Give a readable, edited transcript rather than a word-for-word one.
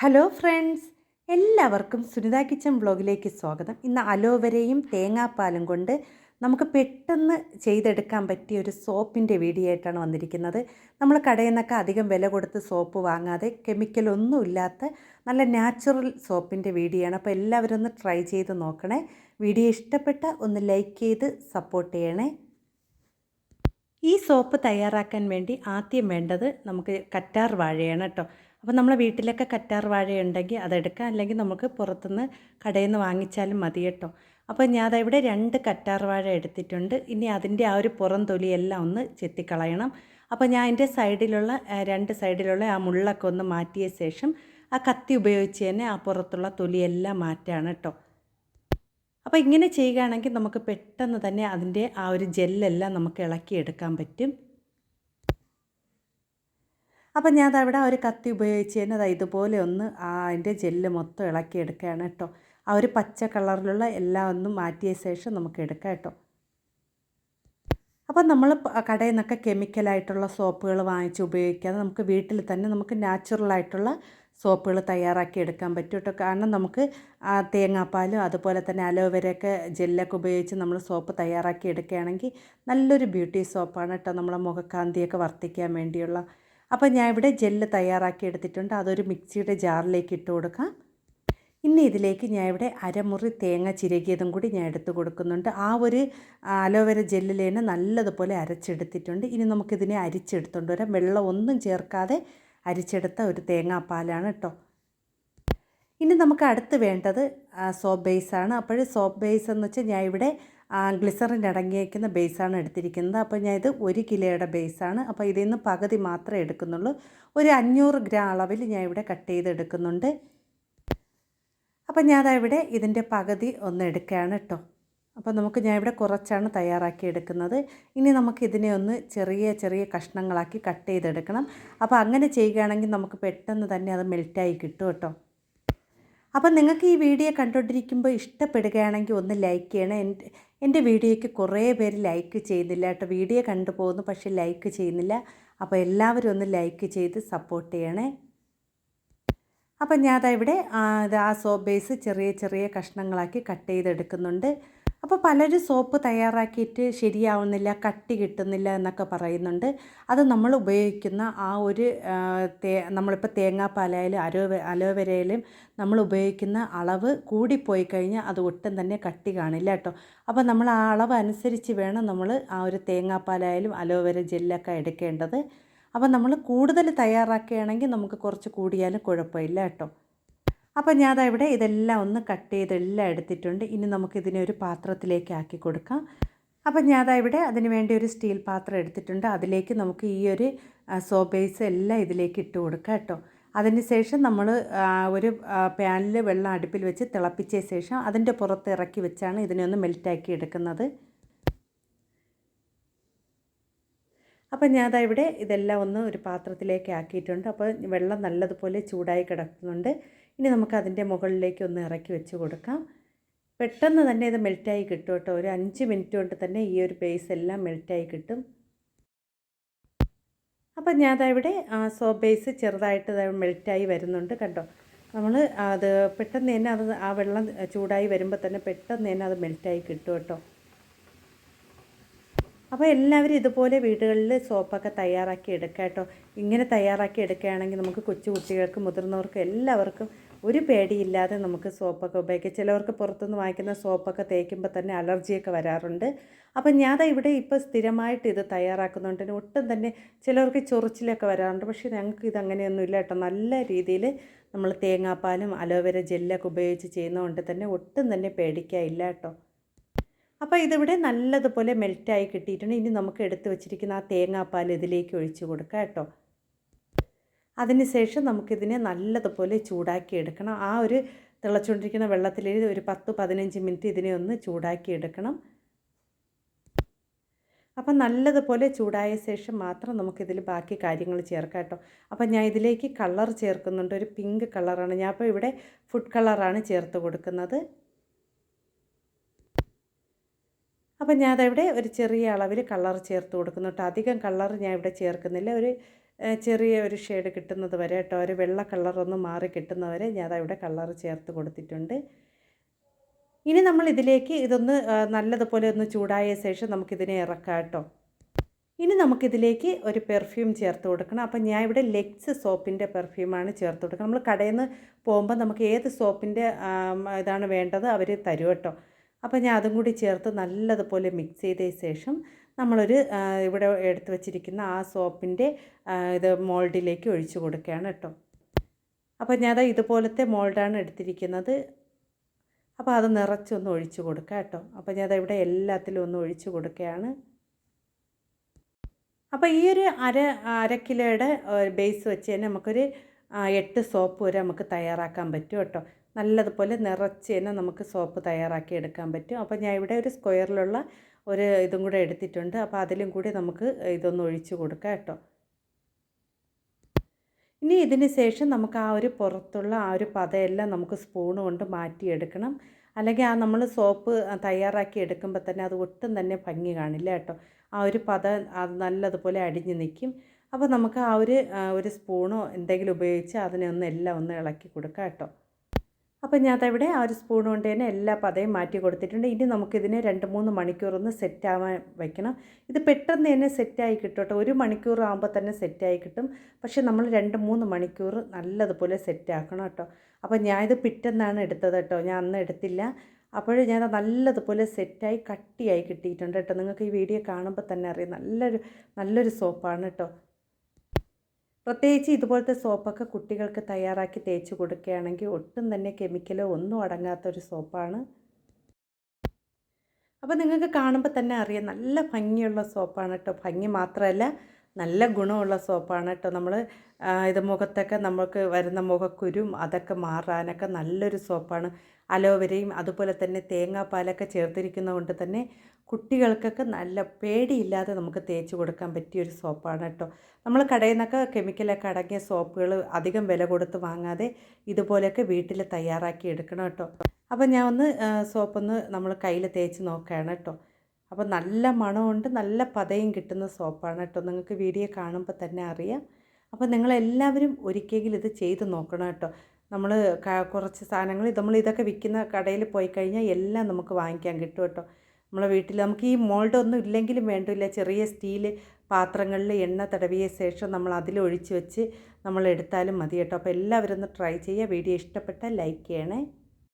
Hello friends, എല്ലാവർക്കും Sunitha kitchen വ്ളോഗിലേക്ക് സ്വാഗതം. ഇന്ന് അലോവരയും തേങ്ങാപ്പാലും കൊണ്ട് നമുക്ക് പെട്ടെന്ന് ചെയ്തെടുക്കാൻ പറ്റിയ ഒരു സോപ്പിൻ്റെ വീഡിയോ ആയിട്ടാണ് വന്നിരിക്കുന്നത്. നമ്മൾ കടയിൽ നിന്നൊക്കെ അധികം വില കൊടുത്ത് സോപ്പ് വാങ്ങാതെ കെമിക്കലൊന്നും ഇല്ലാത്ത നല്ല നാച്ചുറൽ സോപ്പിൻ്റെ വീഡിയോ ആണ്. അപ്പോൾ എല്ലാവരും ഒന്ന് ട്രൈ ചെയ്ത് നോക്കണേ. വീഡിയോ ഇഷ്ടപ്പെട്ട ഒന്ന് ലൈക്ക് ചെയ്ത് സപ്പോർട്ട് ചെയ്യണേ. ഈ സോപ്പ് തയ്യാറാക്കാൻ വേണ്ടി ആദ്യം വേണ്ടത് നമുക്ക് കറ്റാർ വാഴയാണ് കേട്ടോ. അപ്പോൾ നമ്മളെ വീട്ടിലൊക്കെ കറ്റാർ വാഴയുണ്ടെങ്കിൽ അതെടുക്കാം, അല്ലെങ്കിൽ നമുക്ക് പുറത്തുനിന്ന് കടയിൽ നിന്ന് വാങ്ങിച്ചാലും മതി കേട്ടോ. അപ്പോൾ ഞാൻ ഇവിടെ 2 കറ്റാർ വാഴ എടുത്തിട്ടുണ്ട്. ഇനി അതിൻ്റെ ആ ഒരു പുറം തൊലിയെല്ലാം ഒന്ന് ചെത്തിക്കളയണം. അപ്പോൾ ഞാൻ അതിൻ്റെ സൈഡിലുള്ള 2 സൈഡിലുള്ള ആ മുള്ളൊക്കെ ഒന്ന് മാറ്റിയ ശേഷം ആ കത്തി ഉപയോഗിച്ച് തന്നെ ആ പുറത്തുള്ള തൊലിയെല്ലാം മാറ്റാണ് കേട്ടോ. അപ്പോൾ ഇങ്ങനെ ചെയ്യുകയാണെങ്കിൽ നമുക്ക് പെട്ടെന്ന് തന്നെ അതിൻ്റെ ആ ഒരു ജെല്ലെല്ലാം നമുക്ക് ഇളക്കിയെടുക്കാൻ പറ്റും. അപ്പം ഞാൻ അവിടെ ഒരു കത്തി ഉപയോഗിച്ച് തന്നെ ഇതുപോലെ ഒന്ന് അതിൻ്റെ ജെല്ല് മൊത്തം ഇളക്കിയെടുക്കുകയാണ് കേട്ടോ. ആ ഒരു പച്ച കളറിലുള്ള എല്ലാം ഒന്ന് മാറ്റിയ ശേഷം നമുക്ക് എടുക്കാം കേട്ടോ. അപ്പം നമ്മൾ കടയിൽ നിന്നൊക്കെ കെമിക്കലായിട്ടുള്ള സോപ്പുകൾ വാങ്ങിച്ച് ഉപയോഗിക്കാതെ നമുക്ക് വീട്ടിൽ തന്നെ നമുക്ക് നാച്ചുറലായിട്ടുള്ള സോപ്പുകൾ തയ്യാറാക്കി എടുക്കാൻ പറ്റും കേട്ടോ. കാരണം നമുക്ക് തേങ്ങാപ്പാലും അതുപോലെ തന്നെ അലോവേരയൊക്കെ ജെല്ലൊക്കെ ഉപയോഗിച്ച് നമ്മൾ സോപ്പ് തയ്യാറാക്കി എടുക്കുകയാണെങ്കിൽ നല്ലൊരു ബ്യൂട്ടി സോപ്പാണ് കേട്ടോ, നമ്മളെ മുഖക്കാന്തിയൊക്കെ വർദ്ധിക്കാൻ വേണ്ടിയുള്ള. അപ്പോൾ ഞാൻ ഇവിടെ ജെല്ല് തയ്യാറാക്കി എടുത്തിട്ടുണ്ട്. അതൊരു മിക്സിയുടെ ജാറിലേക്ക് ഇട്ട് കൊടുക്കാം. ഇനി ഇതിലേക്ക് ഞാൻ ഇവിടെ അരമുറി തേങ്ങ ചിരകിയതും കൂടി ഞാൻ എടുത്ത് കൊടുക്കുന്നുണ്ട്. ആ ഒരു അലോവേര ജെല്ലിൽ തന്നെ നല്ലതുപോലെ അരച്ചെടുത്തിട്ടുണ്ട്. ഇനി നമുക്കിതിനെ അരിച്ചെടുത്തുകൊണ്ട് വരാം. വെള്ളം ഒന്നും ചേർക്കാതെ അരിച്ചെടുത്ത ഒരു തേങ്ങാപ്പാലാണ് കേട്ടോ. ഇനി നമുക്ക് അടുത്ത് വേണ്ടത് സോപ്പ് ബേസാണ്. അപ്പോൾ സോപ്പ് ബേസ് എന്ന് വെച്ചാൽ ഞാൻ ഇവിടെ ഗ്ലിസറിൻ അടങ്ങിയിരിക്കുന്ന ബേസാണ് എടുത്തിരിക്കുന്നത്. അപ്പോൾ ഞാൻ ഇത് 1 കിലോയുടെ ബേസാണ്. അപ്പോൾ ഇതിൽ നിന്ന് പകുതി മാത്രമേ എടുക്കുന്നുള്ളൂ. ഒരു 500 ഗ്രാം അളവിൽ ഞാൻ ഇവിടെ കട്ട് ചെയ്തെടുക്കുന്നുണ്ട്. അപ്പോൾ ഞാൻ ഇവിടെ ഇതിൻ്റെ പകുതി ഒന്ന് എടുക്കുകയാണ് കേട്ടോ. അപ്പോൾ ഞാൻ ഇവിടെ കുറച്ചാണ് തയ്യാറാക്കി എടുക്കുന്നത്. ഇനി നമുക്ക് ഇതിനെ ഒന്ന് ചെറിയ ചെറിയ കഷ്ണങ്ങളാക്കി കട്ട് ചെയ്തെടുക്കണം. അപ്പോൾ അങ്ങനെ ചെയ്യുകയാണെങ്കിൽ നമുക്ക് പെട്ടെന്ന് തന്നെ അത് മെൽറ്റായി കിട്ടും കേട്ടോ. അപ്പോൾ നിങ്ങൾക്ക് ഈ വീഡിയോ കണ്ടുകൊണ്ടിരിക്കുമ്പോൾ ഇഷ്ടപ്പെടുകയാണെങ്കിൽ ഒന്ന് ലൈക്ക് ചെയ്യണം. എൻ്റെ വീഡിയോയ്ക്ക് കുറേ പേര് ലൈക്ക് ചെയ്യുന്നില്ല കേട്ടോ. വീഡിയോ കണ്ടുപോകുന്നു പക്ഷേ ലൈക്ക് ചെയ്യുന്നില്ല. അപ്പോൾ എല്ലാവരും ഒന്ന് ലൈക്ക് ചെയ്ത് സപ്പോർട്ട് ചെയ്യണേ. അപ്പം ഞാൻ ഇവിടെ ആ സോപ്പ് ബേസ് ചെറിയ ചെറിയ കഷ്ണങ്ങളാക്കി കട്ട് ചെയ്തെടുക്കുന്നുണ്ട്. അപ്പോൾ പലരും സോപ്പ് തയ്യാറാക്കിയിട്ട് ശരിയാവുന്നില്ല, കട്ടി കിട്ടുന്നില്ല എന്നൊക്കെ പറയുന്നുണ്ട്. അത് നമ്മൾ ഉപയോഗിക്കുന്ന ആ ഒരു നമ്മളിപ്പോൾ തേങ്ങാപ്പാലായാലും അലോവേരയിലും നമ്മൾ ഉപയോഗിക്കുന്ന അളവ് കൂടിപ്പോയി കഴിഞ്ഞാൽ അത് ഒട്ടും തന്നെ കട്ടി കാണില്ല കേട്ടോ. അപ്പോൾ നമ്മൾ ആ അളവ് അനുസരിച്ച് വേണം നമ്മൾ ആ ഒരു തേങ്ങാപ്പാലായാലും അലോവേര ജെല്ലൊക്കെ എടുക്കേണ്ടത്. അപ്പോൾ നമ്മൾ കൂടുതൽ തയ്യാറാക്കുകയാണെങ്കിൽ നമുക്ക് കുറച്ച് കൂടിയാലും കുഴപ്പമില്ല കേട്ടോ. അപ്പോൾ ഞാൻ ഇവിടെ ഇതെല്ലാം ഒന്ന് കട്ട് ചെയ്തെല്ലാം എടുത്തിട്ടുണ്ട്. ഇനി നമുക്കിതിനെ ഒരു പാത്രത്തിലേക്ക് ആക്കി കൊടുക്കാം. അപ്പോൾ ഞാൻ ഇവിടെ അതിന് വേണ്ടി ഒരു സ്റ്റീൽ പാത്രം എടുത്തിട്ടുണ്ട്. അതിലേക്ക് നമുക്ക് ഈ ഒരു സോപ്പ് ബേസ് എല്ലാം ഇതിലേക്ക് ഇട്ട് കൊടുക്കാം കേട്ടോ. അതിന് ശേഷം നമ്മൾ ഒരു പാനിൽ വെള്ളം അടുപ്പിൽ വെച്ച് തിളപ്പിച്ച ശേഷം അതിൻ്റെ പുറത്ത് ഇറക്കി വെച്ചാണ് ഇതിനെ ഒന്ന് മെൽറ്റാക്കി എടുക്കുന്നത്. അപ്പം ഞാൻ ഇവിടെ ഇതെല്ലാം ഒന്ന് ഒരു പാത്രത്തിലേക്ക് ആക്കിയിട്ടുണ്ട്. അപ്പോൾ വെള്ളം നല്ലതുപോലെ ചൂടായി കിടക്കുന്നുണ്ട്. ഇനി നമുക്ക് അതിൻ്റെ മുകളിലേക്ക് ഒന്ന് ഇറക്കി വെച്ച് കൊടുക്കാം. പെട്ടെന്ന് തന്നെ ഇത് മെൽറ്റായി കിട്ടും കേട്ടോ. ഒരു 5 മിനിറ്റ് കൊണ്ട് തന്നെ ഈ ഒരു ബേസ് എല്ലാം മെൽറ്റായി കിട്ടും. അപ്പം ഞാൻ ഇവിടെ സോപ്പ് ബേസ് ചെറുതായിട്ട് മെൽറ്റായി വരുന്നുണ്ട് കണ്ടോ. നമ്മൾ അത് പെട്ടെന്ന് തന്നെ ആ വെള്ളം ചൂടായി വരുമ്പോൾ തന്നെ പെട്ടെന്ന് തന്നെ അത് മെൽറ്റായി കിട്ടും കേട്ടോ. അപ്പോൾ എല്ലാവരും ഇതുപോലെ വീടുകളിൽ സോപ്പൊക്കെ തയ്യാറാക്കി എടുക്കുക കേട്ടോ. ഇങ്ങനെ തയ്യാറാക്കി എടുക്കുകയാണെങ്കിൽ നമുക്ക് കൊച്ചു കുട്ടികൾക്കും മുതിർന്നവർക്കും എല്ലാവർക്കും ഒരു പേടിയില്ലാതെ നമുക്ക് സോപ്പൊക്കെ ഉപയോഗിക്കാം. ചിലവർക്ക് പുറത്തുനിന്ന് വാങ്ങിക്കുന്ന സോപ്പൊക്കെ തേക്കുമ്പോൾ തന്നെ അലർജിയൊക്കെ വരാറുണ്ട്. അപ്പം ഞാൻ ഇവിടെ ഇപ്പോൾ സ്ഥിരമായിട്ട് ഇത് തയ്യാറാക്കുന്നുണ്ട്. ഒട്ടും തന്നെ ചിലവർക്ക് ചൊറിച്ചിലൊക്കെ വരാറുണ്ട്. പക്ഷേ ഞങ്ങൾക്ക് ഇതങ്ങനെയൊന്നും ഇല്ല കേട്ടോ. നല്ല രീതിയിൽ നമ്മൾ തേങ്ങാപ്പാലും അലോവേര ജെല്ലൊക്കെ ഉപയോഗിച്ച് ചെയ്യുന്നതുകൊണ്ട് തന്നെ ഒട്ടും തന്നെ പേടിക്കാനില്ല കേട്ടോ. അപ്പോൾ ഇതിവിടെ നല്ലതുപോലെ മെൽറ്റായി കിട്ടിയിട്ടുണ്ട്. ഇനി നമുക്ക് എടുത്ത് വെച്ചിരിക്കുന്ന ആ തേങ്ങാപ്പാൽ ഇതിലേക്ക് ഒഴിച്ച് കൊടുക്കാം കേട്ടോ. അതിനുശേഷം നമുക്കിതിനെ നല്ലതുപോലെ ചൂടാക്കി എടുക്കണം. ആ ഒരു തിളച്ചുകൊണ്ടിരിക്കുന്ന വെള്ളത്തിൽ ഒരു 10-15 മിനിറ്റ് ഇതിനെ ഒന്ന് ചൂടാക്കി എടുക്കണം. അപ്പം നല്ലതുപോലെ ചൂടായ ശേഷം മാത്രം നമുക്കിതിൽ ബാക്കി കാര്യങ്ങൾ ചേർക്കാം കേട്ടോ. അപ്പം ഞാൻ ഇതിലേക്ക് കളർ ചേർക്കുന്നുണ്ട്. ഒരു പിങ്ക് കളറാണ്. ഞാൻ ഇപ്പോൾ ഇവിടെ ഫുഡ് കളറാണ് ചേർത്ത് കൊടുക്കുന്നത്. അപ്പം ഞാൻ ഇവിടെ ഒരു ചെറിയ അളവിൽ കളർ ചേർത്ത് കൊടുക്കുന്നു കേട്ടോ. അധികം കളർ ഞാൻ ഇവിടെ ചേർക്കുന്നില്ല. ഒരു ചെറിയ ഒരു ഷെയ്ഡ് കിട്ടുന്നത് വരെ കേട്ടോ, ഒരു വെള്ള കളറൊന്ന് മാറി കിട്ടുന്നവരെ ഞാൻ ഇവിടെ കളർ ചേർത്ത് കൊടുത്തിട്ടുണ്ട്. ഇനി നമ്മൾ ഇതിലേക്ക് ഇതൊന്ന് നല്ലതുപോലെ ഒന്ന് ചൂടായ ശേഷം നമുക്കിതിനെ ഇറക്കാം കേട്ടോ. ഇനി നമുക്കിതിലേക്ക് ഒരു പെർഫ്യൂം ചേർത്ത് കൊടുക്കണം. അപ്പം ഞാൻ ഇവിടെ ലെക്സ് സോപ്പിൻ്റെ പെർഫ്യൂമാണ് ചേർത്ത് കൊടുക്കുന്നത്. നമ്മൾ കടയിൽ നിന്ന് പോകുമ്പോൾ നമുക്ക് ഏത് സോപ്പിൻ്റെ ഇതാണ് വേണ്ടത് അവർ തരും കേട്ടോ. അപ്പോൾ ഞാൻ അതും കൂടി ചേർത്ത് നല്ലതുപോലെ മിക്സ് ചെയ്ത ശേഷം നമ്മളൊരു ഇവിടെ എടുത്ത് വച്ചിരിക്കുന്ന ആ സോപ്പിൻ്റെ ഇത് മോൾഡിലേക്ക് ഒഴിച്ചു കൊടുക്കുകയാണ് കേട്ടോ. അപ്പോൾ ഞാൻ ഇതുപോലത്തെ മോൾഡാണ് എടുത്തിരിക്കുന്നത്. അപ്പോൾ അത് നിറച്ചൊന്ന് ഒഴിച്ചു കൊടുക്കുക കേട്ടോ. അപ്പോൾ ഞാൻ ഇവിടെ എല്ലാത്തിലും ഒന്ന് ഒഴിച്ചു കൊടുക്കുകയാണ്. അപ്പോൾ ഈ ഒരു അര കിലോയുടെ ബേസ് വെച്ച് തന്നെ നമുക്കൊരു 8 സോപ്പ് വരെ നമുക്ക് തയ്യാറാക്കാൻ പറ്റും കേട്ടോ. നല്ലതുപോലെ നിറച്ച് തന്നെ നമുക്ക് സോപ്പ് തയ്യാറാക്കി എടുക്കാൻ പറ്റും. അപ്പോൾ ഞാൻ ഇവിടെ ഒരു സ്ക്വയറിലുള്ള ഒരു ഇതും കൂടെ എടുത്തിട്ടുണ്ട്. അപ്പോൾ അതിലും കൂടി നമുക്ക് ഇതൊന്ന് ഒഴിച്ചു കൊടുക്കാം കേട്ടോ. ഇനി ഇതിന് ശേഷം നമുക്ക് ആ ഒരു പുറത്തുള്ള ആ ഒരു പതയെല്ലാം നമുക്ക് സ്പൂൺ കൊണ്ട് മാറ്റിയെടുക്കണം. അല്ലെങ്കിൽ ആ നമ്മൾ സോപ്പ് തയ്യാറാക്കി എടുക്കുമ്പോൾ തന്നെ അത് ഒട്ടും തന്നെ ഭംഗി കാണില്ല കേട്ടോ. ആ ഒരു പത അത് നല്ലതുപോലെ അടിഞ്ഞ് നിൽക്കും. അപ്പോൾ നമുക്ക് ആ ഒരു സ്പൂണോ എന്തെങ്കിലും ഉപയോഗിച്ച് അതിനെ എല്ലാം ഒന്ന് ഇളക്കി കൊടുക്കാം കേട്ടോ. അപ്പോൾ ഞാൻ അതവിടെ ആ ഒരു സ്പൂൺ കൊണ്ട് തന്നെ എല്ലാ പതയും മാറ്റി കൊടുത്തിട്ടുണ്ട്. ഇനി നമുക്കിതിനെ 2-3 മണിക്കൂറൊന്ന് സെറ്റാവാൻ വയ്ക്കണം. ഇത് പെട്ടെന്ന് തന്നെ സെറ്റായി കിട്ടും കേട്ടോ. 1 മണിക്കൂർ ആകുമ്പോൾ തന്നെ സെറ്റായി കിട്ടും. പക്ഷേ നമ്മൾ 2-3 മണിക്കൂർ നല്ലതുപോലെ സെറ്റാക്കണം കേട്ടോ. അപ്പോൾ ഞാനിത് പിറ്റെന്നാണ് എടുത്തത് കേട്ടോ, ഞാൻ അന്ന് എടുത്തില്ല. അപ്പോൾ ഞാൻ നല്ലതുപോലെ സെറ്റായി കട്ടിയായി കിട്ടിയിട്ടുണ്ട് കേട്ടോ. നിങ്ങൾക്ക് ഈ വീഡിയോ കാണുമ്പോൾ തന്നെ അറിയാം, നല്ലൊരു സോപ്പാണ് കേട്ടോ. പ്രത്യേകിച്ച് ഇതുപോലത്തെ സോപ്പൊക്കെ കുട്ടികൾക്ക് തയ്യാറാക്കി തേച്ച് കൊടുക്കുകയാണെങ്കിൽ ഒട്ടും തന്നെ കെമിക്കലോ ഒന്നും അടങ്ങാത്തൊരു സോപ്പാണ്. അപ്പോൾ നിങ്ങൾക്ക് കാണുമ്പോൾ തന്നെ അറിയാം, നല്ല ഭംഗിയുള്ള സോപ്പാണ് കേട്ടോ. ഭംഗി മാത്രമല്ല, നല്ല ഗുണമുള്ള സോപ്പാണ് കേട്ടോ. നമ്മൾ ഇത് മുഖത്തൊക്കെ നമുക്ക് വരുന്ന മുഖക്കുരും അതൊക്കെ മാറാനൊക്കെ നല്ലൊരു സോപ്പാണ്. അലോവരയും അതുപോലെ തന്നെ തേങ്ങാപ്പാലൊക്കെ ചേർത്തിരിക്കുന്നത് കൊണ്ട് തന്നെ കുട്ടികൾക്കൊക്കെ നല്ല പേടിയില്ലാതെ നമുക്ക് തേച്ച് കൊടുക്കാൻ പറ്റിയൊരു സോപ്പാണ് കേട്ടോ. നമ്മൾ കടയിൽ നിന്നൊക്കെ കെമിക്കലൊക്കെ അടങ്ങിയ സോപ്പുകൾ അധികം വില കൊടുത്ത് വാങ്ങാതെ ഇതുപോലെയൊക്കെ വീട്ടിൽ തയ്യാറാക്കി എടുക്കണം കേട്ടോ. അപ്പോൾ ഞാൻ ഒന്ന് സോപ്പൊന്ന് നമ്മൾ കയ്യിൽ തേച്ച് നോക്കുകയാണ് കേട്ടോ. അപ്പോൾ നല്ല മണമുണ്ട്, നല്ല പതയും കിട്ടുന്ന സോപ്പാണ് കേട്ടോ. നിങ്ങൾക്ക് വീഡിയോ കാണുമ്പോൾ തന്നെ അറിയാം. അപ്പോൾ നിങ്ങളെല്ലാവരും ഒരിക്കലെങ്കിലും ഇത് ചെയ്ത് നോക്കണം കേട്ടോ. നമ്മൾ കുറച്ച് സാധനങ്ങൾ നമ്മൾ ഇതൊക്കെ വിൽക്കുന്ന കടയിൽ പോയി കഴിഞ്ഞാൽ എല്ലാം നമുക്ക് വാങ്ങിക്കാൻ കിട്ടും കേട്ടോ. നമ്മളെ വീട്ടിൽ നമുക്ക് ഈ മോൾഡൊന്നും ഇല്ലെങ്കിലും വേണ്ടില്ല, ചെറിയ സ്റ്റീൽ പാത്രങ്ങളിൽ എണ്ണ തടവിയ ശേഷം നമ്മൾ അതിലൊഴിച്ച് വെച്ച് നമ്മൾ എടുത്താലും മതി കേട്ടോ. അപ്പോൾ എല്ലാവരും ഒന്ന് ട്രൈ ചെയ്യുക. വീഡിയോ ഇഷ്ടപ്പെട്ടാൽ ലൈക്ക് ചെയ്യണേ.